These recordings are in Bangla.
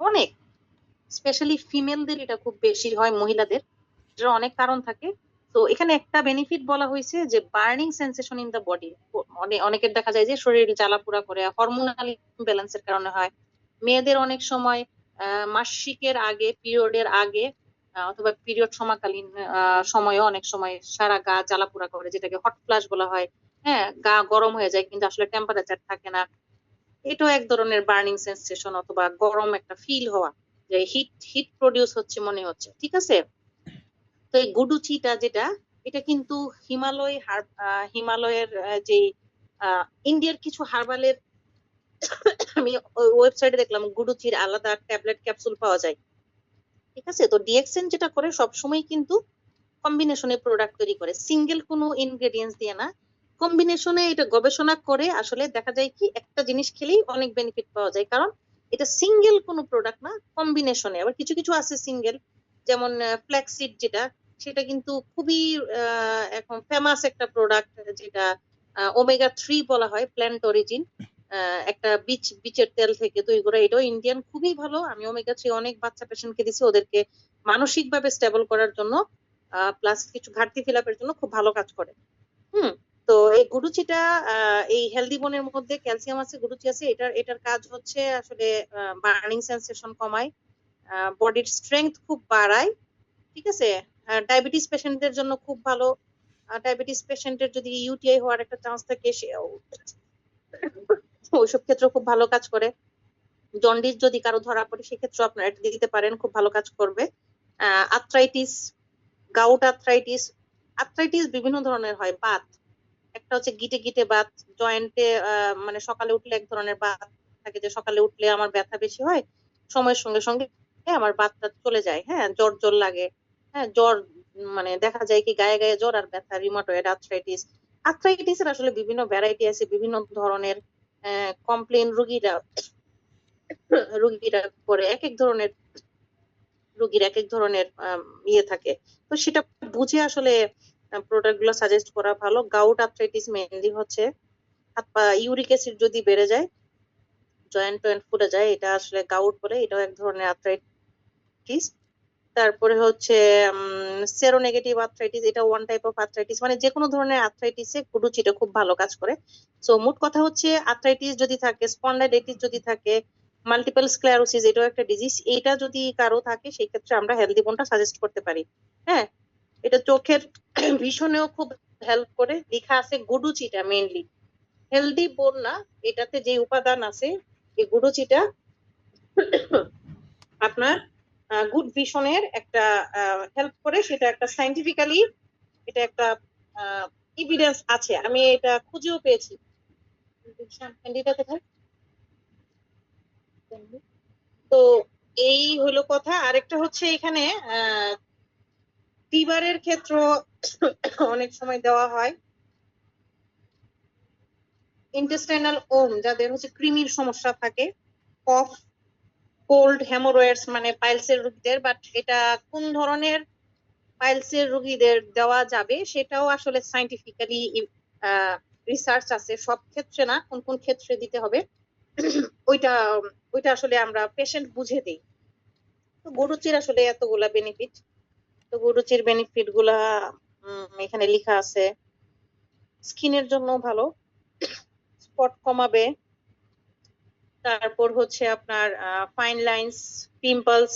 অনেক, স্পেশালি ফিমেলদের এটা খুব বেশি হয়, মহিলাদের। এটার অনেক কারণ থাকে। তো এখানে একটা বেনিফিট বলা হয়েছে যে burning sensation in the body. অনেকের দেখা যায় যে শরীর জ্বালাপোড়া করে, হরমোনাল ইমব্যালেন্সের কারণে হয়। মেয়েদের অনেক সময় মাসিকের আগে, পিরিয়ডের আগে, অথবা পিরিয়ড সমাকালীন সময়ে অনেক সময় সারা গা জ্বালাপোড়া করে, যেটাকে হট ফ্লাশ বলা হয়। হ্যাঁ, গা গরম হয়ে যায় কিন্তু আসলে টেম্পারেচার থাকে না। এটাও এক ধরনের বার্নিং সেন্সেশন অথবা গরম একটা ফিল হওয়া, যে হিট হিট প্রডিউস হচ্ছে মনে হচ্ছে, ঠিক আছে। তো এই গুডুচিটা যেটা, এটা কিন্তু হিমালয়ের যে ইন্ডিয়ার কিছু হার্বালের, আমি ওয়েবসাইটে দেখলাম গুডুচির আলাদা ট্যাবলেট ক্যাপসুল পাওয়া যায়, ঠিক আছে। তো ডিএক্সএন যেটা করে সবসময় কিন্তু কম্বিনেশনে প্রোডাক্ট তৈরি করে, সিঙ্গেল কোনো ইনগ্রেডিয়েন্টস দিয়ে না। কম্বিনেশনে এটা গবেষণা করে আসলে দেখা যায় কি একটা জিনিস খেলেই অনেক বেনিফিট পাওয়া যায়, কারণ এটা সিঙ্গেল কোনো প্রোডাক্ট না, কম্বিনেশনে। আবার কিছু কিছু আছে সিঙ্গেল, যেমন ফ্ল্যাক্সিড যেটা, সেটা কিন্তু খুবই এখন ফেমাস একটা প্রোডাক্ট, যেটা ওমেগা 3 বলা হয়, প্ল্যান্ট অরিজিন। একটা বীচের তেল থেকে তৈরি করা, এটাও ইন্ডিয়ান, খুবই ভালো। আমি ওমেগা 3 অনেক বাচ্চা পেশেন্টকে দিছি, ওদেরকে মানসিক ভাবে স্টেবল করার জন্য, প্লাস কিছু ঘাটতি ফিল আপের জন্য খুব ভালো কাজ করে। হুম। তো এই গুডুচিটা, এই হেলদি বোনের মধ্যে ক্যালসিয়াম আছে, গুডুচি আছে। এটার এটার কাজ হচ্ছে আসলে বার্নিং সেন্সেশন কমায়, বডির স্ট্রেংথ খুব বাড়ায়, ঠিক আছে। ডায়াবেটিস পেশেন্টদের জন্য খুব ভালো। ডায়াবেটিস পেশেন্টের যদি ইউটিআই হওয়ার একটা চান্স থাকে, সে ওইসব ক্ষেত্রে খুব ভালো কাজ করে। জন্ডিস যদি কারো ধরা পড়ে, সেক্ষেত্রে আপনারা এটা দিতে পারেন, খুব ভালো কাজ করবে। আর্থ্রাইটিস, গাউট আর্থ্রাইটিস, আর্থ্রাইটিস বিভিন্ন ধরনের হয়, বাত, একটা হচ্ছে গিটে গিটে বাত, জয়েন্টে, মানে সকালে উঠলে এক ধরনের বাত থাকে, যে সকালে উঠলে আমার ব্যথা বেশি হয়, সময়ের সঙ্গে সঙ্গে আমার বাতটা চলে যায়, হ্যাঁ, জ্বর জ্বর লাগে। হ্যাঁ, জ্বর, মানে দেখা যায় কি গায়ে গায়ে জ্বর আর ব্যথা, রিউমাটয়েড আর্থ্রাইটিস। আর্থ্রাইটিস এর আসলে বিভিন্ন ভ্যারাইটি আছে, বিভিন্ন ধরনের কমপ্লেন রুগীরা করে, এক এক ধরনের রুগীর এক এক ধরনের ইয়ে থাকে। তো সেটা বুঝে আসলে প্রোডাক্ট গুলো সাজেস্ট করা ভালো। গাউট আর্থ্রাইটিস মেইনলি হচ্ছে হাত পা, ইউরিক অ্যাসিড যদি বেড়ে যায়, জয়েন্ট টয়েন্ট ফুলে যায়, এটা আসলে গাউট বলে, এটাও এক ধরনের আর্থ্রাইটিস। তারপরে হচ্ছে সেরোনেগেটিভ আর্থ্রাইটিস, এটা ওয়ান টাইপ অফ আর্থ্রাইটিস, মানে যে কোনো ধরনের আর্থ্রাইটিসে গুডুচিটা খুব ভালো কাজ করে। সো মোট কথা হচ্ছে, আর্থ্রাইটিস যদি থাকে, স্পন্ডাইলাইটিস যদি থাকে, মাল্টিপল স্ক্লেরোসিস, এটাও একটা ডিজিজ, এটা যদি কারো থাকে, সেই ক্ষেত্রে আমরা হেলদি বোনটা সাজেস্ট করতে পারি। হ্যাঁ, এটা চোখের ভিশনেও খুব হেল্প করে, লেখা আছে গুডুচিটা মেইনলি হেলদি বোন না, এটাতে যে উপাদান আছে, এই গুডুচিটা আপনার গুড ভিশনের একটা হেল্প করে, সেটা একটা সাইন্টিফিক্যালি, এটা একটা এভিডেন্স আছে, আমি এটা খুঁজেও পেয়েছি। ক্যান্ডিটা কোথায়? তো এই হলো কথা। আরেকটা হচ্ছে এখানে ফিভারের ক্ষেত্র অনেক সময় দেওয়া হয়। ইন্টেস্টাইনাল ওম, যাদের হচ্ছে কৃমির সমস্যা থাকে, কফ, কোল্ড, হেমোরয়েডস, মানে পাইলসের রোগীদের, বাট এটা কোন ধরনের পাইলসের রোগীদের দেওয়া যাবে সেটাও আসলে সাইন্টিফিক্যালি রিসার্চ আছে, সব ক্ষেত্রে না, কোন কোন ক্ষেত্রে দিতে হবে ওইটা ওইটা আসলে আমরা পেশেন্ট বুঝে দিই। তো গরুচির আসলে এতগুলা বেনিফিট, তো গরুচির বেনিফিট গুলা এখানে লেখা আছে। স্কিনের জন্য ভালো, স্পট কমাবে, তারপর হচ্ছে আপনার fine lines, pimples,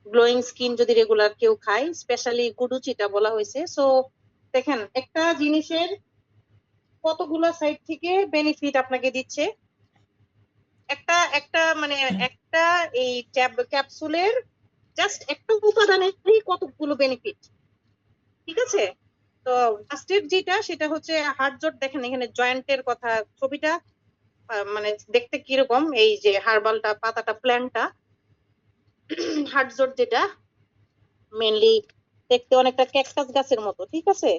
glowing skin যদি রেগুলার কেউ খায়, স্পেশালি গুডুচিটা বলা হয়েছে। সো দেখেন, একটা জিনিসের কতগুলো সাইড থেকে বেনিফিট আপনাকে দিচ্ছে, একটা একটা মানে একটা এই ক্যাপসুলের জাস্ট একটা উপাদানেরই কতগুলো বেনিফিট, ঠিক আছে। তো ফার্স্টের যেটা, সেটা হচ্ছে হাড় জোট। দেখেন এখানে জয়েন্টের কথা, ছবিটা মানে দেখতে কিরকম, এই যে হার্বালটা, পাতাটা, প্ল্যান্টটা, হাড় জোট যেটা মেনলি দেখতে অনেকটা ক্যাকটাস গাছের মতো, ঠিক আছে।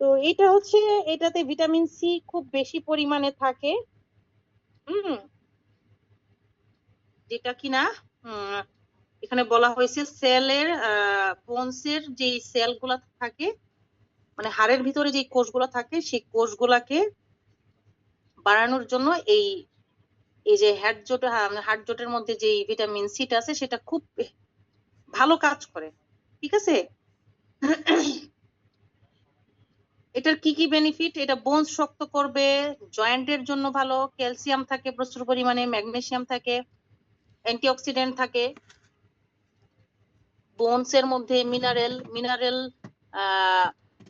তো এটা হচ্ছে, এটাতে ভিটামিন সি খুব বেশি পরিমাণে থাকে। হুম। যেটা কিনা এখানে বলা হয়েছে সেলের, বোনসের যে সেল গুলা থাকে, মানে হাড়ের ভিতরে যে কোষগুলো থাকে, সেই কোষগুলাকে বাড়ানোর জন্য এই এই যে হাড় জোটের মধ্যে যে ভিটামিন সিটা আছে সেটা খুব ভালো কাজ করে। ঠিক আছে, এটার কি কি বেনিফিট? এটা বোনস শক্ত করবে, জয়েন্টের জন্য ভালো, ক্যালসিয়াম থাকে প্রচুর পরিমাণে, ম্যাগনেসিয়াম থাকে, অ্যান্টিঅক্সিডেন্ট থাকে, বোনস এর মধ্যে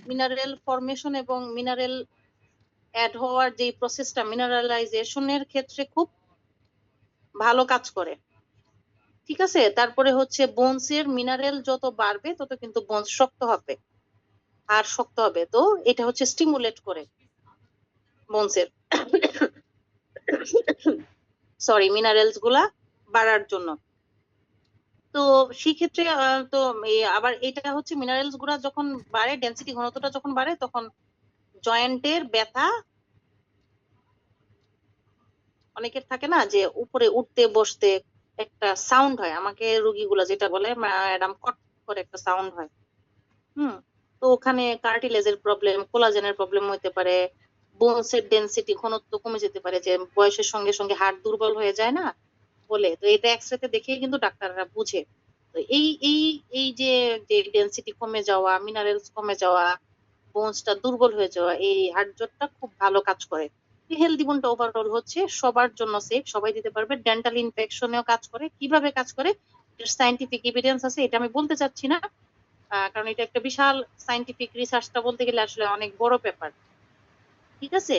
মিনারেল ফরমেশন এবং মিনারেল অ্যাড হওয়ার যে প্রসেসটা, মিনারেলাইজেশনের ক্ষেত্রে খুব ভালো কাজ করে। ঠিক আছে, তারপরে হচ্ছে বোনস এর মিনারেল যত বাড়বে তত কিন্তু বোনস শক্ত হবে, আর শক্ত হবে। তো এটা হচ্ছে স্টিমুলেট করে বোনস এর সরি মিনারেলস গুলা বাড়ার জন্য। তো সেই ক্ষেত্রে তো আবার এটা হচ্ছে মিনারেলস গুলা যখন বাড়ে, ডেন্সিটি ঘনত্বটা যখন বাড়ে, তখন জয়েন্টের ব্যথা, অনেকের থাকে না যে উপরে উঠতে বসতে একটা সাউন্ড হয়, আমাকে রুগীগুলা যেটা বলে ম্যাডাম কট করে একটা সাউন্ড হয়। তো ওখানে কার্টিলেজের প্রবলেম, কোলাজেনের প্রবলেম হতে পারে, বোনসের ডেন্সিটি ঘনত্ব কমে যেতে পারে, যে বয়সের সঙ্গে সঙ্গে হাড় দুর্বল হয়ে যায় না বলে। তো এটা এক্সরেতে দেখেই কিন্তু ডাক্তাররা বুঝে। তো এই এই এই যে যে ডেন্সিটি কমে যাওয়া, মিনারেলস কমে যাওয়া, বোনসটা দুর্বল হয়ে যাওয়া, এই হাড় জোটটা খুব ভালো কাজ করে। হেলদি বোনটা ওভারঅল হচ্ছে সবার জন্য সেফ, সবাই দিতে পারবে। ডেন্টাল ইনফেকশনেও কাজ করে। কিভাবে কাজ করে এর সাইন্টিফিক এভিডেন্স আছে, এটা আমি বলতে চাচ্ছি না, কারণ এটা একটা বিশাল সাইন্টিফিক রিসার্চটা বলতে গেলে আসলে অনেক বড় পেপার। ঠিক আছে,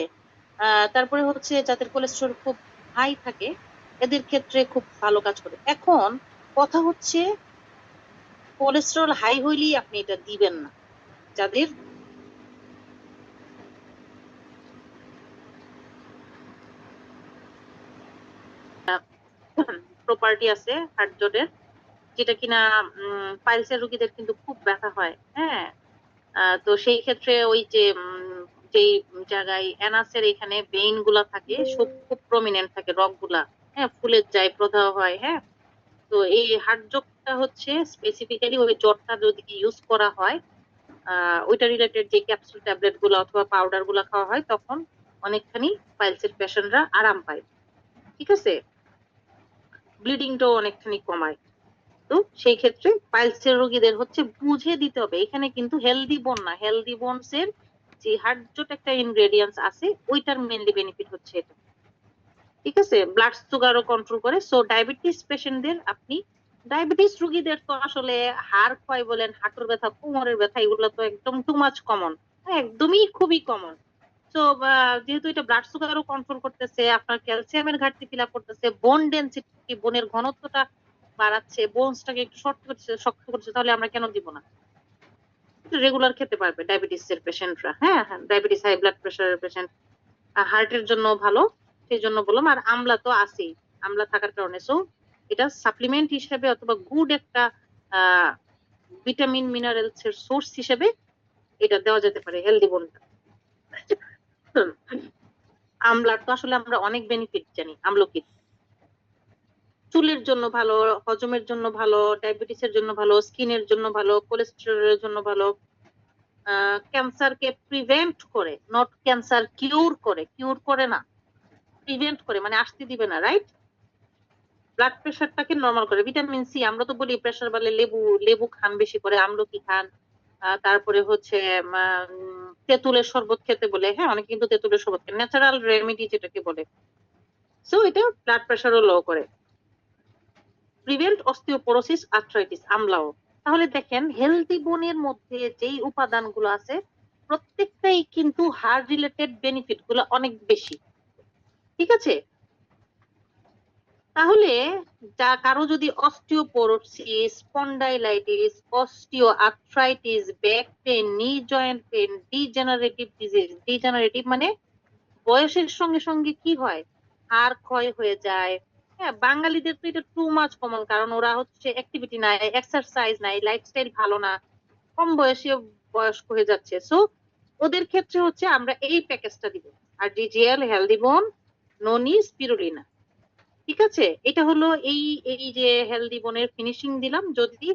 তারপরে হচ্ছে যাদের কোলেস্টেরল খুব হাই থাকে এদের ক্ষেত্রে খুব ভালো কাজ করে। এখন কথা হচ্ছে কোলেস্টেরল হাই হইলেই আপনি এটা দিবেন না। যাদের প্রপার্টি আছে হার্ট জোটের, যেটা কিনা পাইলসের রোগীদের কিন্তু খুব ব্যথা হয়। হ্যাঁ, তো সেই ক্ষেত্রে ওই যে যেই জায়গায় অ্যানাসের এখানে ভেইন গুলা থাকে সব খুব প্রমিনেন্ট থাকে, রক গুলা, হ্যাঁ, ফুলে যায়, প্রদাহ হয়। হ্যাঁ, তো এই হার্ট জোটটা হচ্ছে স্পেসিফিক্যালি ওই জটটা যদি ইউজ করা হয়, ওইটা রিলেটেড যে ক্যাপসুল ট্যাবলেট গুলো অথবা পাউডার গুলা খাওয়া হয়, তখন অনেকখানি পাইলসের পেশেন্টরা আরাম পায়। ঠিক আছে, ব্লিডিংটাও অনেকখানি কমায়। তো সেই ক্ষেত্রে পাইলসের রোগীদের হচ্ছে বুঝে দিতে হবে, এখানে কিন্তু হেলদি বোন না, হেলদি বোনস এর যে হার্ট জোট একটা ইনগ্রেডিয়েন্টস আছে ওইটার মেনলি বেনিফিট হচ্ছে এটা। ঠিক আছে, ব্লাড সুগারও কন্ট্রোল করে। সো ডায়াবেটিস পেশেন্টদের, আপনি ডায়াবেটিস রোগীদের তো আসলে হাড় ক্ষয় বলেন, হাঁটুর ব্যথা, কোমরের ব্যথা, এগুলো তো একদম টু মাচ কমন, একদমই খুবই কমন। তো যেহেতু এটা ব্লাড সুগারও কন্ট্রোল করতেছে, আপনার ক্যালসিয়ামের ঘাটতি ফিল আপ করতেছে, বোন ডেন্সিটি, বোনের ঘনত্বটা বাড়াচ্ছে, বোনসটাকে একটু শক্ত করছে, তাহলে আমরা কেন দিব না? রেগুলার খেতে পারবে ডায়াবেটিস এর পেশেন্টরা। হ্যাঁ হ্যাঁ, ডায়াবেটিস, হাই ব্লাড প্রেশারের পেশেন্ট, হার্টের জন্য ভালো, সেই জন্য বললাম। আর আমলা তো আছেই, আমলা থাকার কারণে সো এটা সাপ্লিমেন্ট হিসেবে অথবা গুড একটা ভিটামিন মিনারেলস এর সোর্স হিসেবে এটা দেওয়া যেতে পারে হেলদি বোনটা। আমলার তো আসলে আমরা অনেক বেনিফিট জানি। আমলকি চুলের জন্য ভালো, হজমের জন্য ভালো, ডায়াবেটিসের জন্য ভালো, স্কিনের জন্য ভালো, কোলেস্টেরলের জন্য ভালো, ক্যান্সারকে প্রিভেন্ট করে, নট ক্যান্সার কিউর করে, কিউর করে না, প্রিভেন্ট করে, মানে আসতে দিবে না, রাইট? ব্লাড প্রেশারটাকে নর্মাল করে। ভিটামিন সি, আমরা তো বলি প্রেশার বাড়লে লেবু লেবু খান বেশি করে, আমলকি খান, তারপরে হচ্ছে তেঁতুলের শরবত খেতে বলে। হ্যাঁ, অনেকে কিন্তু তেঁতুলের শরবত খান, ন্যাচারাল রেমেডি যেটাকে বলে। সো এটা ব্লাড প্রেশারও লো করে, প্রিভেন্ট অস্টিওপোরোসিস, আর্থ্রাইটিস, আমলাও। তাহলে দেখেন হেলদি বোনের মধ্যে যেই উপাদানগুলো আছে প্রত্যেকটাই কিন্তু হার্ট রিলেটেড বেনিফিট গুলো অনেক বেশি। ঠিক আছে, তাহলে যা কারো যদি osteoporosis, spondylitis, osteo arthritis, back pain, নি joint pain, degenerative disease, degenerative মানে বয়সের সঙ্গে সঙ্গে কি হয়, হাড় ক্ষয় হয়ে যায়। হ্যাঁ, বাঙালিদের তো এটা টু মাচ কমন, কারণ ওরা হচ্ছে অ্যাক্টিভিটি নাই, এক্সারসাইজ নাই, লাইফস্টাইল ভালো না, কম বয়সে বয়স্ক হয়ে যাচ্ছে। সো ওদের ক্ষেত্রে হচ্ছে আমরা এই প্যাকেজটা দিব, আর ডিজিএল, হেলদি বোন, ননি, স্পিরুলিনা। ঠিক আছে, এটা হলো এই এই যে হেলদি বোনের ফিনিশিং দিলাম। যদি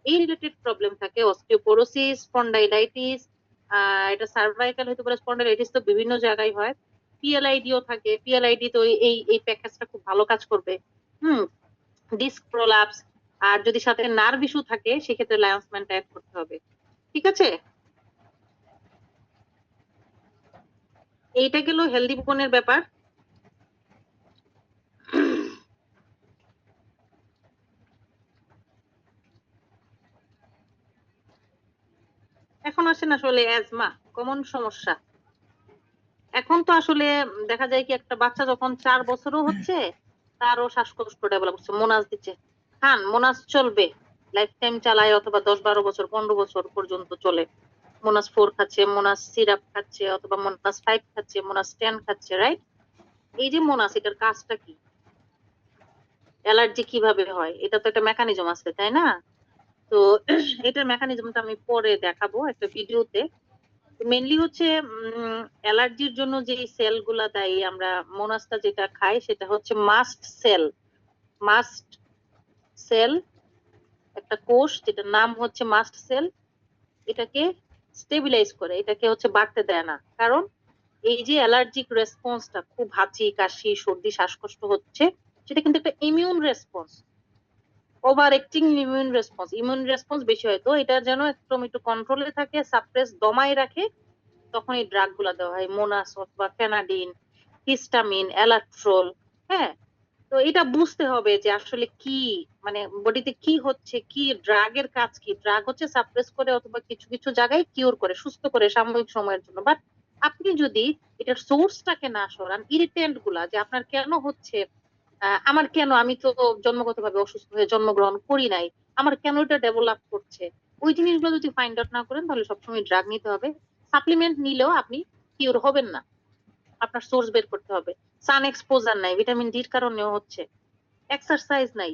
এই রিলেটেড প্রবলেম থাকে, অস্টিওপোরোসিস, স্পন্ডাইলাইটিস, এটা সার্ভাইকাল হতে পারে, স্পন্ডাইলাইটিস তো বিভিন্ন জায়গায় হয়, পিএলআইডিও থাকে, পিএলআইডি তো এই এই প্যাকেজটা খুব ভালো কাজ করবে। ডিস্ক প্রোলাপস, আর যদি সাথে নার্ভ ইস্যু থাকে সেক্ষেত্রে লায়ন্সম্যানটা অ্যাড করতে হবে। ঠিক আছে, এইটা গেল হেলদি বোনের ব্যাপার। এখন আসেন আসলে অ্যাজমা কমন সমস্যা। এখন তো আসলে দেখা যায় কি, একটা বাচ্চা যখন 4 বছরও হচ্ছে তারও শ্বাসকষ্ট ডেভেলপ হচ্ছে, মোনাস দিচ্ছে। খান, মোনাস চলবে, লাইফ টাইম চালায়, অথবা 10, 12 বছর, 15 বছর পর্যন্ত চলে। মোনাস 4 খাচ্ছে, মোনাস সিরাপ খাচ্ছে, অথবা মোনাস 5 খাচ্ছে, মোনাস 10 খাচ্ছে, রাইট? এই যে মোনাস, এটার কাজটা কি, অ্যালার্জি কিভাবে হয়, এটা তো একটা মেকানিজম আছে, তাই না? তো এটার মেকানিজমটা আমি পরে দেখাবো একটা ভিডিওতে। মেনলি হচ্ছে অ্যালার্জির জন্য যে সেল গুলা দেয়, আমরা মোনাসটা যেটা খাই সেটা হচ্ছে মাস্ট সেল। মাস্ট সেল একটা কোষ, যেটার নাম হচ্ছে মাস্ট সেল। এটাকে স্টেবিলাইজ করে, এটাকে হচ্ছে বাড়তে দেয় না। কারণ এই যে অ্যালার্জিক রেসপন্সটা, খুব হাঁচি কাশি সর্দি শ্বাসকষ্ট হচ্ছে, সেটা কিন্তু একটা immune response, over acting immune response. Immune response বেশি হয়, তো এটা যেন একটু কন্ট্রোলে থাকে, সাপ্রেস দমায় রাখে, তখন এই ড্রাগ গুলা দেওয়া হয়, মোনাস অথবা ফেনাডিন, হিস্টামিন, অ্যালাট্রোল। হ্যাঁ, তো এটা বুঝতে হবে যে আসলে কি, মানে বডিতে কি হচ্ছে, কি ড্রাগের কাজ কি। ড্রাগ হচ্ছে সাপ্রেস করে অথবা কিছু কিছু জায়গায় কিওর করে, সুস্থ করে সাময়িক সময়ের জন্য। বাট আপনি যদি এটার সোর্সটাকে না সরান, ইরিটেন্ট গুলা যে আপনার কেন হচ্ছে, আমার কেন, আমি তো জন্মগতভাবে অসুস্থ হয়ে জন্মগ্রহণ করি নাই, আমার কেন এটা ডেভেলপ করছে, ওই জিনিসগুলো যদি ফাইন্ড আউট না করেন, তাহলে সবসময় ড্রাগ নিতে হবে। সাপ্লিমেন্ট নিলেও আপনি কিওর হবেন না, আপনার সোর্স বের করতে হবে। সান এক্সপোজার নাই, ভিটামিন ডির কারণেও হচ্ছে, এক্সারসাইজ নাই,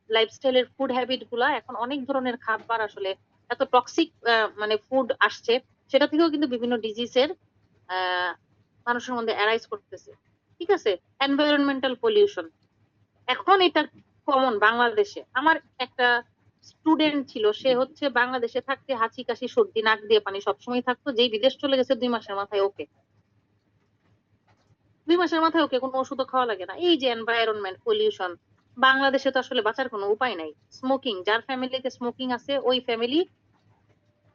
লাইফস্টাইলের ফুড হ্যাবিট গুলা, এখন অনেক ধরনের খাবার আসলে এত টক্সিক মানে ফুড আসছে, সেটা থেকেও কিন্তু বিভিন্ন ডিজিজের মানুষের মধ্যে অ্যারাইজ করতেছে। ঠিক আছে, এনভায়রনমেন্টাল পলিউশন, এখন এটা কমন বাংলাদেশে। আমার একটা স্টুডেন্ট ছিল, সে হচ্ছে বাংলাদেশে থাকতে হাঁচি কাশি সর্দি নাক দিয়ে পানি সবসময় থাকতো, যেই বিদেশ চলে গেছে 2 মাসের মাথায় ওকে, 2 মাসের মাথায় ওকে কোনো ওষুধও খাওয়া লাগে না। এই যে এনভায়রনমেন্ট পলিউশন, বাংলাদেশে তো আসলে বাঁচার কোনো উপায় নাই। স্মোকিং, যার ফ্যামিলিতে স্মোকিং আছে ওই ফ্যামিলি,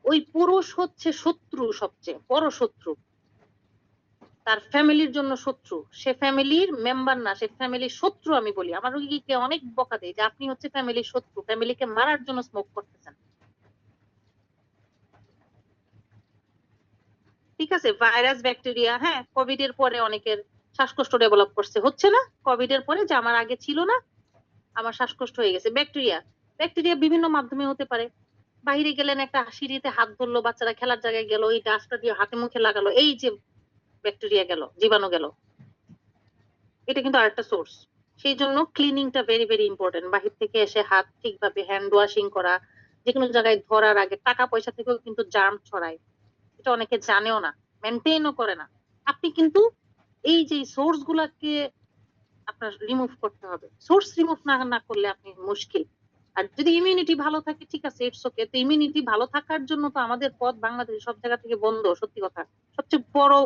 ওই পুরুষ হচ্ছে শত্রু, সবচেয়ে বড় শত্রু, তার ফ্যামিলির জন্য শত্রু। সে ফ্যামিলির মেম্বার না, সে ফ্যামিলির শত্রু। আমি বলি, আমার রোগীকে অনেক বকা দেয় যে আপনি হচ্ছে ফ্যামিলির শত্রু, ফ্যামিলিকে মারার জন্য স্মোক করতেছেন। ঠিক আছে, ভাইরাস ব্যাকটেরিয়া, হ্যাঁ, কোভিড এর পরে অনেকের শ্বাসকষ্ট ডেভেলপ করছে, হচ্ছে না? কোভিড এর পরে যে আমার আগে ছিল না, আমার শ্বাসকষ্ট হয়ে গেছে। ব্যাকটেরিয়া, ব্যাকটেরিয়া বিভিন্ন মাধ্যমে হতে পারে। বাইরে গেলেন, একটা সিঁড়িতে হাত ধরলো, বাচ্চারা খেলার জায়গায় গেল, এই ডাস্টটা দিয়ে হাতে মুখে লাগালো, এই যে ব্যাকটেরিয়া গেল, জীবাণু গেল, এটা কিন্তু আরেকটা সোর্স। সেই জন্য ক্লিনিংটা ভেরি ভেরি ইম্পর্টেন্ট। বাহির থেকে এসে হাত ঠিকভাবে হ্যান্ড ওয়াশিং করা, যে কোনো জায়গায় ধরার আগে। টাকা পয়সা থেকেও কিন্তু জার্ম ছড়ায়, এটা অনেকে জানেও না, মেনটেনও করে না। আপনি কিন্তু এই যে সোর্স গুলাকে আপনার রিমুভ করতে হবে। সোর্স রিমুভ না না করলে আপনি মুশকিল। আর যদি ইমিউনিটি ভালো থাকে, ঠিক আছে, ইটস ওকে। তো ইমিউনিটি ভালো থাকার জন্য তো আমাদের পথ বাংলাদেশ সব জায়গা থেকে বন্ধ, সত্যি কথা। সবচেয়ে বড়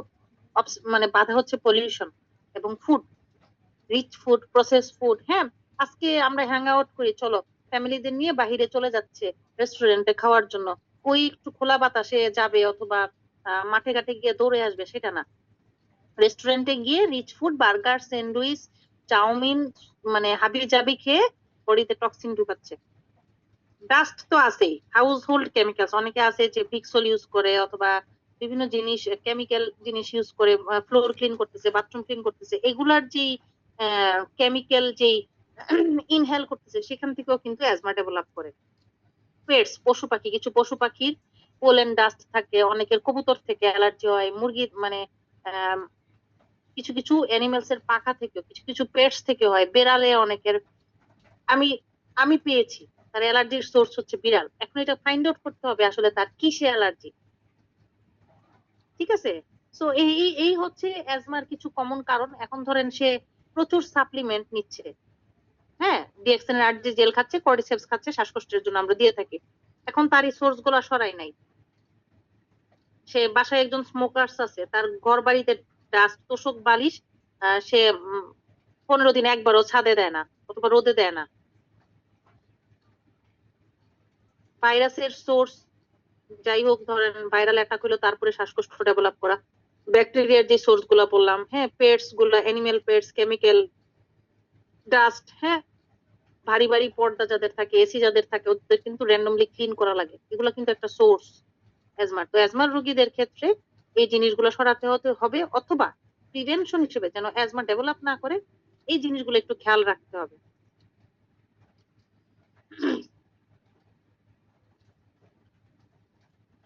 মানে বাধা হচ্ছে পলিউশন এবং food, rich food, process food. হ্যাঁ, আজকে আমরা হ্যাং আউট করি, চলো ফ্যামিলিদের নিয়ে বাহিরে চলে যাচ্ছে রেস্টুরেন্টে খাওয়ার জন্য, ওই একটু খোলা বাতাসে যাবে অথবা মাঠে ঘাটে গিয়ে দৌড়ে আসবে, সেটা না। রেস্টুরেন্টে গিয়ে rich food, burger, sandwich, chowmein, মানে হাবি জাবি খেয়ে বডিতে টক্সিন ঢুকাচ্ছে। ডাস্ট তো আছেই, হাউস হোল্ড কেমিক্যালস, অনেকে আছে যে ভিক্সল ইউজ করে অথবা বিভিন্ন জিনিস, কেমিক্যাল জিনিস ইউজ করে ফ্লোর ক্লিন করতেছে, বাথরুম ক্লিন করতেছে, এগুলার যেই কেমিক্যাল যেই ইনহেল করতেছে, সেখান থেকেও কিন্তু অ্যাজমা ডেভেলপ করে। পেটস, পশু পাখি, কিছু পশু পাখির পোলেন ডাস্ট থাকে, অনেকের কবুতর থেকে অ্যালার্জি হয়, মুরগির মানে আহ, কিছু কিছু অ্যানিমেলস এর পাখা থেকেও, কিছু কিছু পেটস থেকে হয়, বেড়ালে অনেকের। আমি আমি পেয়েছি তার অ্যালার্জির সোর্স হচ্ছে বিড়াল। এখন এটা ফাইন্ড আউট করতে হবে আসলে তার কিসে অ্যালার্জি। ঠিক আছে, সো এই এই এই হচ্ছে অ্যাজমার কিছু কমন কারণ। এখন ধরেন সে প্রচুর সাপ্লিমেন্ট নিচ্ছে, হ্যাঁ, ডিএক্সএন আর যে জেল খাচ্ছে, কর্ডিসেপস খাচ্ছে, শ্বাসকষ্টের জন্য আমরা দিয়ে থাকি। এখন তার এই সোর্স গুলা সরাই নাই। সে বাসায় একজন স্মোকার্স আছে, তার ঘর বাড়িতে ডাস্ট তোষক বালিশ সে 15 দিন একবারও ছাদে দেয় না অথবা রোদে দেয় না। ভাইরাসের সোর্স যাই হোক, ধরেন ভাইরাল অ্যাটাক হলো তারপরে শ্বাসকষ্ট ডেভেলপ করা, ব্যাকটেরিয়ার যে সোর্স গুলা বললাম, হ্যাঁ, পেটস গুলা, অ্যানিমেল পেটস, কেমিক্যাল, ডাস্ট, হ্যাঁ, ভারী ভারী পর্দা যাদের থাকে, এসি যাদের থাকে, ওদের কিন্তু র্যান্ডমলি ক্লিন করা লাগে, এগুলো কিন্তু একটা সোর্স অ্যাজমার। তো অ্যাজমার রোগীদের ক্ষেত্রে এই জিনিসগুলো সরাতে হতে হবে, অথবা প্রিভেনশন হিসেবে যেন অ্যাজমা ডেভেলপ না করে এই জিনিসগুলো একটু খেয়াল রাখতে হবে।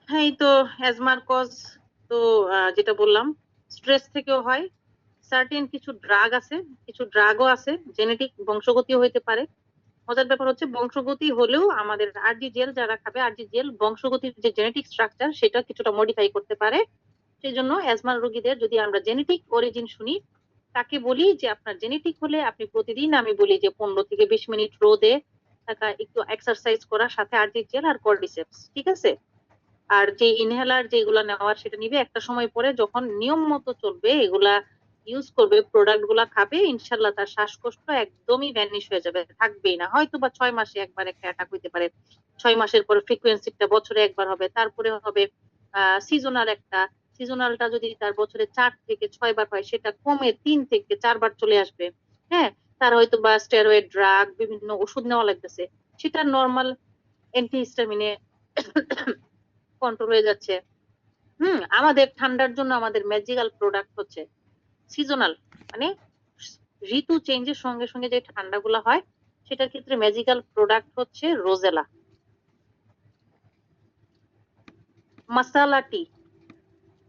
হ্যাঁ, এই তো অ্যাজমার কজ তো যেটা বললাম স্ট্রেস থেকেও হয়। সার্টেন কিছু ড্রাগ আছে, কিছু ড্রাগও আছে, জেনেটিক বংশগতীয় হইতে পারে। মজার ব্যাপার হচ্ছে বংশগতি হলেও আমাদের আরজি জেল যারা খাবে, আরজি জেল বংশগতির যে জেনেটিক স্ট্রাকচার সেটা কিছুটা মডিফাই করতে পারে। সেই জন্য অ্যাজমার রোগীদের যদি আমরা জেনেটিক অরিজিন শুনি, তাকে বলি যে আপনার জেনেটিক হলে আপনি প্রতিদিন, আমি বলি যে 15 থেকে 20 মিনিট রোদে থাকা, একটু এক্সারসাইজ করার সাথে আরজি জেল আর কর্ডিসেপস, ঠিক আছে? আর যে ইনহেলার যেগুলা নেওয়ার সেটা নিবে একটা সময় পরে, যখন নিয়ম মতো চলবে, এগুলা ইউজ করবে, প্রোডাক্ট গুলা খাবে, ইনশাল্লাহ তার শ্বাসকষ্ট একদমই ভ্যানিশ হয়ে যাবে, থাকবেই না। হয়তো বা 6 মাসে একবার একটা অ্যাটাক হইতে পারে, 6 মাসের পরে ফ্রিকোয়েন্সিটা বছরে একবার হবে, তারপরে হবে সিজনাল একটা, সিজনালটা যদি তার বছরে 4 থেকে 6 বার হয়, সেটা কমে 3 থেকে 4 বার চলে আসবে। হ্যাঁ, তার হয়তো বা স্টেরয়েড ড্রাগ, বিভিন্ন ওষুধ নেওয়া লাগতেছে, সেটা নর্মাল অ্যান্টিহিস্টামিনে কন্ট্রোল হয়ে যাচ্ছে। আমাদের ঠান্ডার জন্য আমাদের ম্যাজিক্যাল প্রোডাক্ট হচ্ছে সিজনাল, মানে ঋতু চেঞ্জের সঙ্গে সঙ্গে যে ঠান্ডাগুলো হয়, সেটার ক্ষেত্রে ম্যাজিক্যাল প্রোডাক্ট হচ্ছে রোজেলা। মাসালা টি,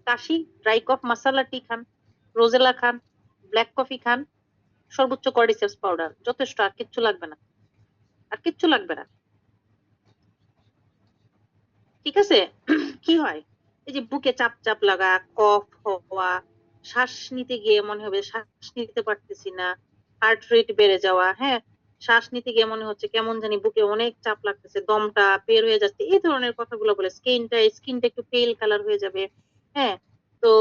কাশি, ড্রাই কফ, মাসালা টি খান, রোজেলা খান, ব্ল্যাক কফি খান, সর্বোচ্চ কর্ডিসেপস পাউডার, যথেষ্ট, আর কিচ্ছু লাগবে না, আর কিচ্ছু লাগবে না। ঠিক আছে? কি হয়, এই যে বুকে চাপ চাপ লাগা, কফ হওয়া, শ্বাস নিতে গিয়ে মনে হবে শ্বাস নিতে পারতেছি না, হার্ট রেট বেড়ে যাওয়া, হ্যাঁ, শ্বাস নিতে গিয়ে মনে হচ্ছে কেমন জানি বুকে অনেক চাপ লাগতেছে, দমটা বের হয়ে যাচ্ছে, এই ধরনের কথাগুলো বলে। স্কিনটা একটু পেল কালার হয়ে যাবে, হ্যাঁ, তো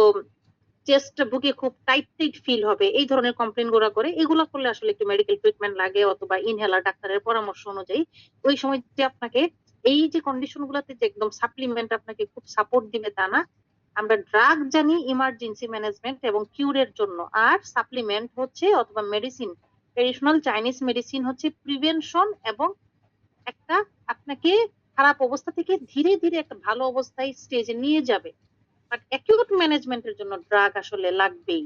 চেস্ট বুকে খুব টাইট টাইট ফিল হবে, এই ধরনের কমপ্লেন গুলো করে। এগুলো করলে আসলে একটু মেডিকেল ট্রিটমেন্ট লাগে, অথবা ইনহেলার ডাক্তারের পরামর্শ অনুযায়ী। ওই সময় যে আপনাকে এই যে কন্ডিশন গুলাতে যে একদম সাপ্লিমেন্ট আপনাকে খুব সাপোর্ট দিবে তা না। আমরা ড্রাগ জানি ইমার্জেন্সি ম্যানেজমেন্ট এবং কিউরের জন্য, আর সাপ্লিমেন্ট হচ্ছে অথবা মেডিসিন, ট্রেডিশনাল চাইনিজ মেডিসিন হচ্ছে প্রিভেনশন এবং একটা আপনাকে খারাপ অবস্থা থেকে ধীরে ধীরে একটা ভালো অবস্থায় স্টেজে নিয়ে যাবে। বাট অ্যাকিউট ম্যানেজমেন্টের জন্য ড্রাগ আসলে লাগবেই,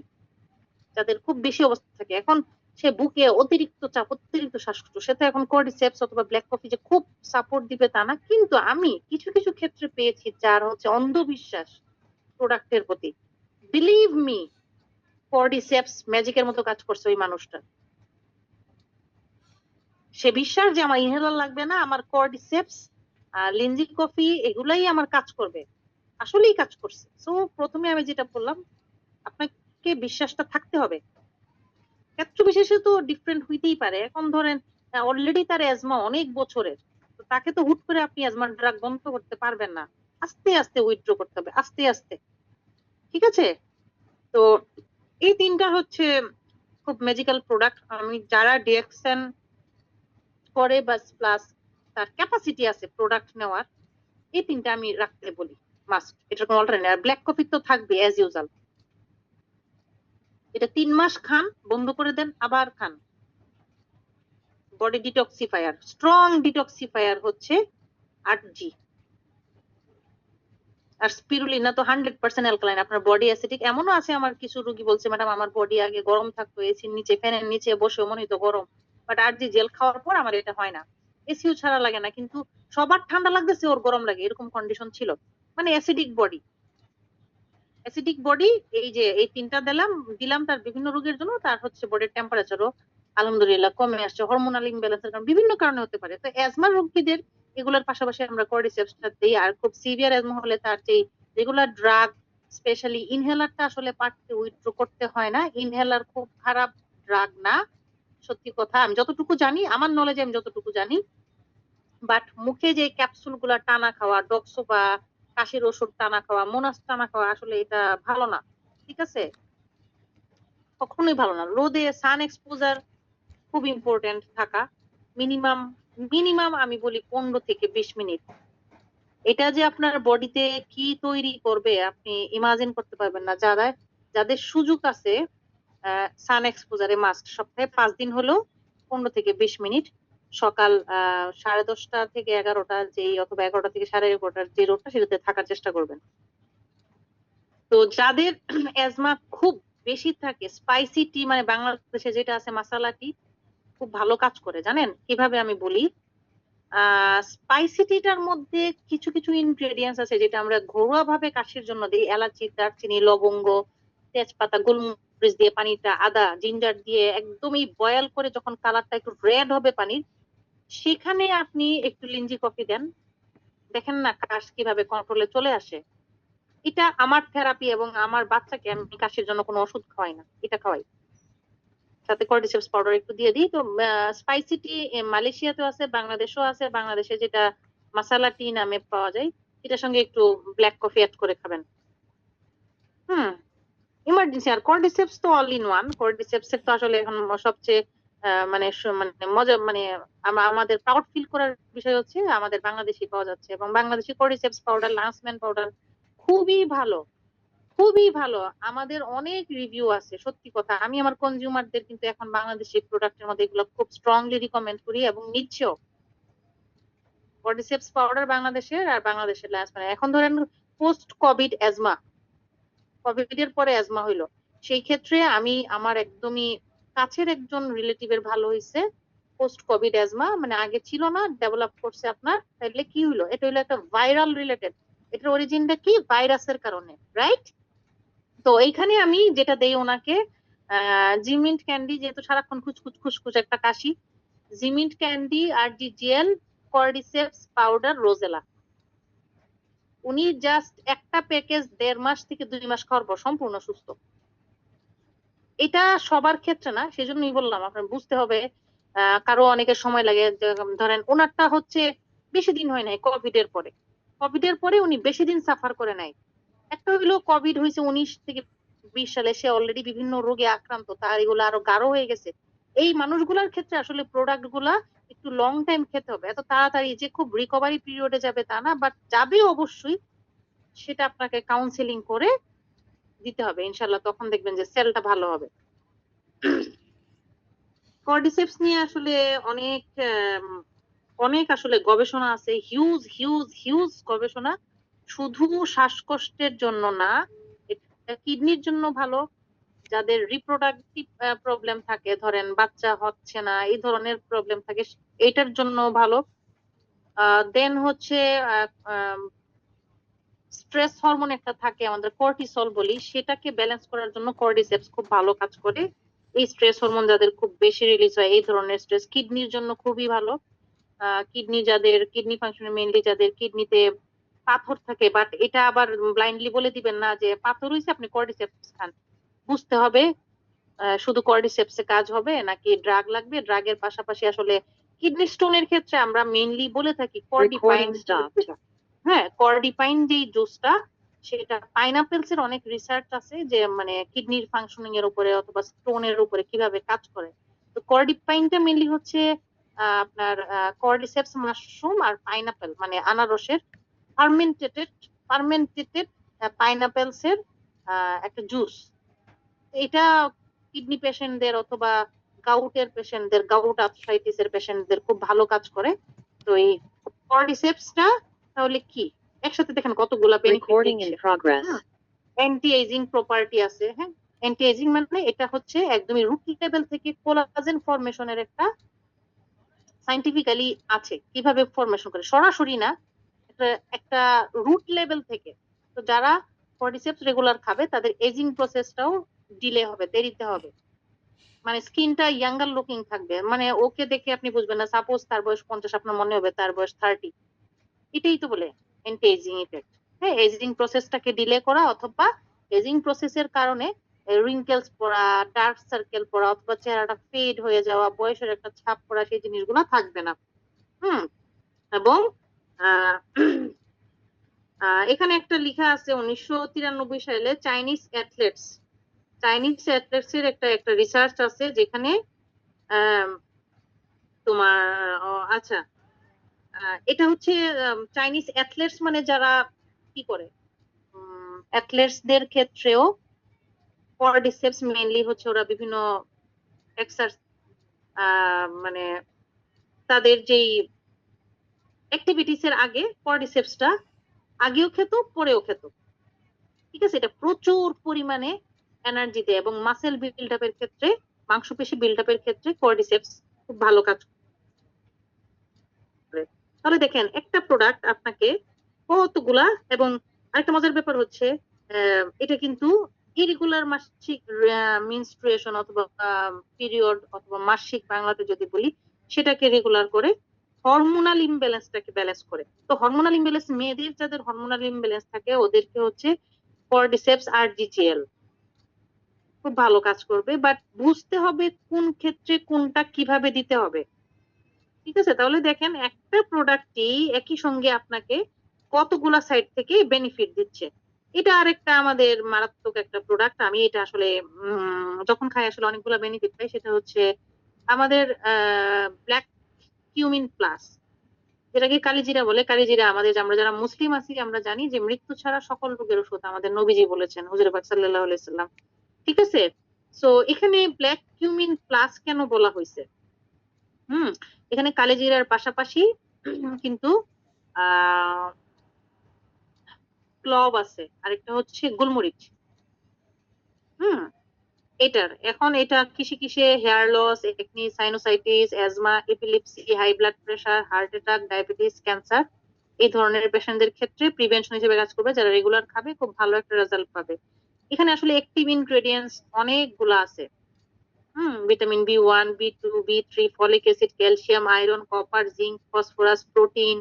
যাদের খুব বেশি অবস্থা থাকে। এখন সে বুকে অতিরিক্ত চাপ, অতিরিক্ত শ্বাসকষ্ট, সে তো এখন কর্ডিসেপস অথবা ব্ল্যাক কফি যে খুব সাপোর্ট দিবে তা না, কিন্তু আমি কিছু কিছু ক্ষেত্রে পেয়েছি যার হচ্ছে অন্ধবিশ্বাস প্রোডাক্টের প্রতি, বিলিভ মি, কর্ডিসেপস ম্যাজিকের মতো কাজ করছে ওই মানুষটা। সে বিশ্বাস যে আমার ইনহেলার লাগবে না, আমার কর্ডিসেপস লিনজি কফি এগুলাই আমার কাজ করবে, আসলেই কাজ করছে। তো প্রথমে আমি যেটা বললাম, আপনাকে বিশ্বাসটা থাকতে হবে। ক্ষেত্র বিশেষে তো ডিফারেন্ট হইতেই পারে। এখন ধরেন অলরেডি তার অ্যাজমা অনেক বছরের, তো তাকে তো হুট করে আপনি অ্যাজমার ড্রাগ বন্ধ করতে পারবেন না, আস্তে আস্তে উইথড্র করতে হবে, আস্তে আস্তে। ঠিক আছে? তো এই তিনটা হচ্ছে খুব ম্যাজিক্যাল প্রোডাক্ট। আমি যারা ডিএক্সএন করে বা প্লাস তার ক্যাপাসিটি আছে প্রোডাক্ট নেওয়ার, এই তিনটা আমি রাখতে বলি মাস্ট, এটা কোনো অল্টারনেট। আর ব্ল্যাক কফি তো থাকবে অ্যাজ ইউজাল, এটা 3 মাস খান, বন্ধ করে দেন, আবার খান। বডি ডিটক্সিফায়ার, স্ট্রং ডিটক্সিফায়ার হচ্ছে 8G। আর স্পিরুলিনা তো 100% অ্যালকালাইন, আপনার বডি অ্যাসিডিক। এমনও আছে, আমার কিছু রোগী বলছে ম্যাডাম আমার বডি আগে গরম থাকতো, এসির নিচে ফ্যানের নিচে বসে মনে হতো গরম, বাট 8G জেল খাওয়ার পর আমার এটা হয় না, এসিও ছাড়া লাগে না, কিন্তু সবার ঠান্ডা লাগতেছে ওর গরম লাগে, এরকম কন্ডিশন ছিল। মানে অ্যাসিডিক বডি, অ্যাসিডিক বডি। এই যে এই তিনটা দিলাম দিলাম তার বিভিন্ন রোগের জন্য, তার হচ্ছে বডির টেম্পারেচারও আলহামদুলিল্লাহ কমে আসছে, হরমোনাল ইমব্যালেন্সের কারণে, বিভিন্ন কারণে হতে পারে। তো অ্যাজমা রোগীদের এগুলোর পাশাপাশি আমরা কর্ডিসেপসটা দিই। আর খুব সিভিয়ার অ্যাজমা হলে তার যে রেগুলার ড্রাগ, স্পেশালি ইনহেলারটা আসলে পারতে উইথড্র করতে হয় না। ইনহেলার খুব খারাপ ড্রাগ না, সত্যি কথা, আমি যতটুকু জানি, আমার নলেজে আমি যতটুকু জানি। বাট মুখে যে ক্যাপসুল গুলা টানা খাওয়া, ডক্সো বা কাশির ওষুধ টানা খাওয়া, মোনাস টানা খাওয়া, আসলে এটা ভালো না। ঠিক আছে? কখনোই ভালো না। রোদে সান এক্সপোজার খুব ইম্পর্টেন্ট থাকা, মিনিমাম মিনিমাম আমি বলি 15 থেকে 20 মিনিট। এটা যে আপনার বডিতে কি তৈরি করবে আপনি ইমাজিন করতে পারবেন না। যাদের সুযোগ আছে সান এক্সপোজারে মাস্ট সপ্তাহে 5 দিন হলেও 15 থেকে 20 মিনিট সকাল 10:30 থেকে 11টা অথবা 11টা থেকে 11:30টার যে রোদটা সেটাতে থাকার চেষ্টা করবেন। তো যাদের অ্যাজমা খুব বেশি থাকে, স্পাইসি টি মানে বাংলাদেশে যেটা আছে মাসালা টি খুব ভালো কাজ করে, জানেন কিভাবে আমি বলি। স্পাইসি টিটার মধ্যে কিছু কিছু ইনগ্রেডিয়েন্টস আছে যেটা আমরা ঘরোয়া ভাবে কাশির জন্য দিই, এলাচি, দারচিনি, লবঙ্গ, তেজপাতা, গোলমরিচ দিয়ে পানিটা, আদা, জিঞ্জার দিয়ে একদমই বয়েল করে যখন কালারটা একটু রেড হবে পানির, সেখানে আপনি একটু লিঞ্জি কফি দেন, দেখেন না কাশ কিভাবে কন্ট্রোলে চলে আসে। এটা আমার থেরাপি, এবং আমার বাচ্চাকে আমি কাশির জন্য কোনো ওষুধ খাওয়াই না, এটা খাওয়াই, সাথে কর্ডিসেপস পাউডার একটু দিয়ে দিই। তো স্পাইসি টি মালয়েশিয়াতেও আছে, বাংলাদেশেও আছে। বাংলাদেশে যেটা মাসালা টি নামে পাওয়া যায়, এটার সঙ্গে একটু ব্ল্যাক কফি অ্যাড করে খাবেন। ইমার্জেন্সি। আর কর্ডিসেপস তো অল ইন ওয়ান। কর্ডিসেপস এর তো আসলে এখন সবচেয়ে মানে মানে মজা মানে আমাদের প্রাউড ফিল করার বিষয় হচ্ছে আমাদের বাংলাদেশি পাওয়া যাচ্ছে, এবং বাংলাদেশি কর্ডিসেপস পাউডার, লান্সম্যান পাউডার খুবই ভালো, খুবই ভালো। আমাদের অনেক রিভিউ আছে, সত্যি কথা। আমি আমার কনজিউমারদের কিন্তু এখন বাংলাদেশি প্রোডাক্টের মধ্যে এগুলো খুব স্ট্রংলি রিকমেন্ড করি, এবং নিচ্ছেও। কর্ডিসেপস পাউডার বাংলাদেশের, আর বাংলাদেশের লান্সম্যান। এখন ধরেন পোস্ট কোভিড অ্যাজমা, কোভিড এর পরে অ্যাজমা হইলো, সেই ক্ষেত্রে আমি আমার একদমই কাছের একজন রিলেটিভের ভালো হয়েছে পোস্ট কোভিড অ্যাজমা, মানে আগে ছিল না, ডেভেলপ করছে আপনার। তাইলে কি হইলো, এটা হইলো একটা ভাইরাল রিলেটেড, এটার অরিজিনটা কি, ভাইরাসের কারণে, রাইট? তো এইখানে আমি যেটা দেই ওনাকে, জিমিন্ট ক্যান্ডি, যেহেতু সারাক্ষণ খুচখুচ খুসখুস একটা কাশি, জিমিন্ট ক্যান্ডি আর ডি জেল, কর্ডিসেপস পাউডার, রোজেলা। উনি জাস্ট একটা প্যাকেজ 1.5 মাস থেকে 2 মাস খাওয়ার পর সম্পূর্ণ সুস্থ। এটা সবার ক্ষেত্রে না, সেজন্যই বললাম আপনার বুঝতে হবে। কারো অনেকের সময় লাগে, ধরেন ওনারটা হচ্ছে বেশি দিন হয় নাই কোভিড এর পরে, কোভিড এর পরে উনি বেশি দিন সাফার করে নাই। একটা হইলো কোভিড হয়েছে 19 থেকে 20 সালে, সে অলরেডি বিভিন্ন রোগে আক্রান্ত, তার এগুলো আরো গাঢ় হয়ে গেছে। এই মানুষগুলোর ক্ষেত্রে আসলে প্রোডাক্ট গুলা একটু লং টাইম খেতে হবে, এত তাড়াতাড়ি যে খুব রিকভারি পিরিয়ডে যাবে তা না, বাট যাবে অবশ্যই। সেটা আপনাকে কাউন্সেলিং করে দিতে হবে ইনশাল্লাহ, তখন দেখবেন যে সেলটা ভালো হবে। কর্ডিসেপস নিয়ে আসলে অনেক অনেক আসলে গবেষণা আছে, হিউজ হিউজ হিউজ গবেষণা। শুধু শ্বাসকষ্টের জন্য না, এটা কিডনির জন্য ভালো। যাদের রিপ্রোডাক্টিভ প্রবলেম থাকে, ধরেন বাচ্চা হচ্ছে না, এই ধরনের প্রবলেম থাকে, এটার জন্য ভালো। দেন হচ্ছে স্ট্রেস হরমোন একটা থাকে আমাদের কর্টিসল বলি, সেটাকে ব্যালেন্স করার জন্য কর্ডিসেপস খুব ভালো কাজ করে। এই স্ট্রেস হরমোন যাদের খুব বেশি রিলিজ হয়, এই ধরনের স্ট্রেস, কিডনির জন্য খুবই ভালো। কিডনি যাদের, কিডনি ফাংশন মেইনলি যাদের কিডনিতে পাথর থাকে, বাট এটা আবার ব্লাইন্ডলি বলে দিবেন না যে পাথর হয়েছে আপনি কর্ডিসেপস খান। বুঝতে হবে শুধু কর্ডিসেপসে কাজ হবে নাকি ড্রাগ লাগবে, ড্রাগের পাশাপাশি আসলে কিডনি স্টোনের ক্ষেত্রে আমরা মেইনলি বলে থাকি কর্ডিপাইন। হ্যাঁ, কর্ডিপাইন যে জুসটা, সেটা পাইনাপেলস এর অনেক রিসার্চ আছে যে মানে কিডনির ফাংশনিং এর উপরে অথবা স্টোনের উপরে কিভাবে কাজ করে। তো কর্ডিপাইনটা মেইনলি হচ্ছে আপনার কর্ডিসেপস মাশরুম আর পাইনাপেল মানে আনারসের ফার্মেন্টেটেড ফার্মেন্টেটেড পাইনাপেলস এর একটা জুস। এটা কিডনি পেশেন্টদের অথবা গাউটের পেশেন্টদের, গাউট আর্থ্রাইটিস এর পেশেন্টদের খুব ভালো কাজ করে। তো এই কর্ডিসেপসটা তাহলে কি একসাথে দেখেন কতগুলা বেনিফিট। অ্যান্টি এজিং প্রপার্টি আছে, হ্যাঁ। অ্যান্টি এজিং মানে এটা হচ্ছে একদমই রুট লেভেল থেকে কোলাজেন ফরমেশনের একটা সাইন্টিফিক্যালি আছে, কিভাবে ফরমেশন করে, সরাসরি না, একটা রুট লেভেল থেকে। তো যারা কর্ডিসেপস রেগুলার খাবে তাদের এজিং প্রসেসটাও ডিলে হবে, দেরিতে হবে, মানে স্কিনটা ইয়াঙ্গার লুকিং থাকবে। মানে ওকে দেখে আপনি বুঝবেন না, সাপোজ তার বয়স 50, আপনার মনে হবে তার বয়স 30। এটাই তো বলে অ্যান্টি এজিং ইফেক্ট। হ্যাঁ, এজিং প্রসেসটাকে ডিলে করা, অথবা এজিং প্রসেসের কারণে রিঙ্কেলস পড়া, ডার্ক সার্কেল পড়া, অথবা চেহারাটা ফেড হয়ে যাওয়া, বয়সের একটা ছাপ পড়া, সেই জিনিসগুলো থাকবে না। হুম। এবং এখানে একটা লেখা আছে 1993 সালে চাইনিজ অ্যাথলেটস চাইনিজ অ্যাথলেটস এর একটা একটা রিসার্চ আছে যেখানে আম, তোমার আচ্ছা, এটা হচ্ছে চাইনিজ অ্যাথলেটস মানে যারা কি করে অ্যাথলেটস দের ক্ষেত্রেও কোয়াড্রিসেপস মেইনলি হচ্ছে ওরা বিভিন্ন এক্সার মানে তাদের যেই অ্যাক্টিভিটিস এর আগে কোয়াড্রিসেপসটা আগেও খেত পরেও খেত, ঠিক আছে। এটা প্রচুর পরিমাণে এনার্জি দেয় এবং মাসেল বিল্ড আপের ক্ষেত্রে, মাংসপেশি বিল্ড আপের ক্ষেত্রে কোয়াড্রিসেপস খুব ভালো কাজ করে। তাহলে দেখেন একটা প্রোডাক্ট আপনাকে কতগুলা, এবং আরেকটা মজার ব্যাপার হচ্ছে এটা কিন্তু ইরেগুলার মাসিক মিনস্ট্রুয়েশন অথবা পিরিয়ড অথবা মাসিক বাংলাতে যদি বলি সেটাকে রেগুলার করে, হরমোনাল ইমব্যালেন্সটাকে ব্যালেন্স করে। তো হরমোনাল ইমব্যালেন্স মেয়েদের যাদের হরমোনাল ইমব্যালেন্স থাকে ওদেরকে হচ্ছে কর্ডিসেপস আর জিজিএল খুব ভালো কাজ করবে, বাট বুঝতে হবে কোন ক্ষেত্রে কোনটা কিভাবে দিতে হবে, ঠিক আছে। তাহলে দেখেন একটা প্রোডাক্টই একই সঙ্গে আপনাকে কতগুলা সাইড থেকে বেনিফিট দিচ্ছে। এটা আরেকটা আমাদের মারাত্মক একটা প্রোডাক্ট। আমি এটা আসলে যখন খাই আসলে অনেকগুলা বেনিফিট পাই। সেটা হচ্ছে আমাদের ব্ল্যাক কিউমিন প্লাস, যেটাকে কালিজিরা বলে। কালিজিরা আমাদের, আমরা যারা মুসলিম আছি আমরা জানি যে মৃত্যু ছাড়া সকল রোগের ওষুধ, আমাদের নবীজি বলেছেন, হুজুর পাক সাল্লাল্লাহু আলাইহি সাল্লাম, ঠিক আছে। সো এখানে ব্ল্যাক কিউমিন প্লাস কেন বলা হয়েছে? হুম, এখানে কালিজিরার পাশাপাশি কিন্তু আহ ক্লভ আছে, আরেকটা হচ্ছে গোলমরিচ। হুম, এটার এখন এটা কিসে কিসে hair loss, acne, sinusitis, asthma, epilepsy, high blood pressure, heart attack, diabetes, cancer এই ধরনের পেশেন্টদের ক্ষেত্রে প্রিভেনশন হিসেবে কাজ করবে। যারা রেগুলার খাবে খুব ভালো একটা রেজাল্ট পাবে। এখানে আসলে অ্যাক্টিভ ইনগ্রেডিয়েন্টস অনেকগুলো আছে। Vitamin B 1, B 2, B 3, folic acid, calcium, iron, copper, zinc, phosphorus, protein,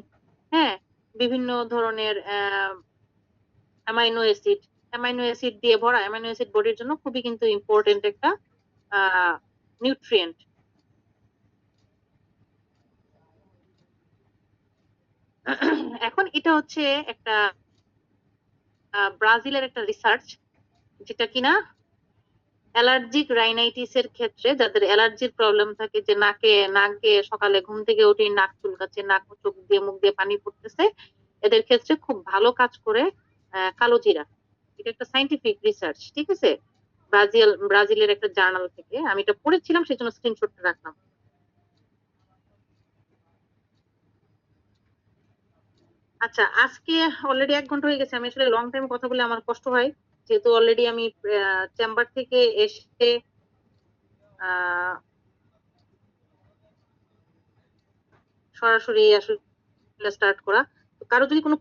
হ্যাঁ, বিভিন্ন ধরনের অ্যামাইনো অ্যাসিড। অ্যামাইনো অ্যাসিড দিয়ে ভরা, অ্যামাইনো অ্যাসিড বডির জন্য খুবই কিন্তু ইম্পর্টেন্ট একটা নিউট্রিয়েন্ট। এখন এটা হচ্ছে একটা ব্রাজিলের একটা রিসার্চ, যেটা কিনা অ্যালার্জিক রাইনাইটিস এর ক্ষেত্রে, যাদের অ্যালার্জির প্রবলেম থাকে, যে নাকে সকালে ঘুম থেকে উঠে নাক চুলকাচ্ছে, নাক চোখ দিয়ে মুখ দিয়ে পানি পড়তেছে, এদের ক্ষেত্রে খুব ভালো কাজ করে কালো জিরা। এটা একটা সাইন্টিফিক রিসার্চ, ঠিক আছে। ব্রাজিলের একটা জার্নাল থেকে আমি এটা পড়েছিলাম, সেই জন্য স্ক্রিনশটটা রাখলাম। আচ্ছা, আজকে অলরেডি 1 ঘন্টা হয়ে গেছে। আমি আসলে লং টাইম কথা বলে আমার কষ্ট হয়, যেহেতু অলরেডি আমি চেম্বার থেকে এসে আহ সরাসরি আসলে স্টার্ট করা। তো কারো যদি কোনো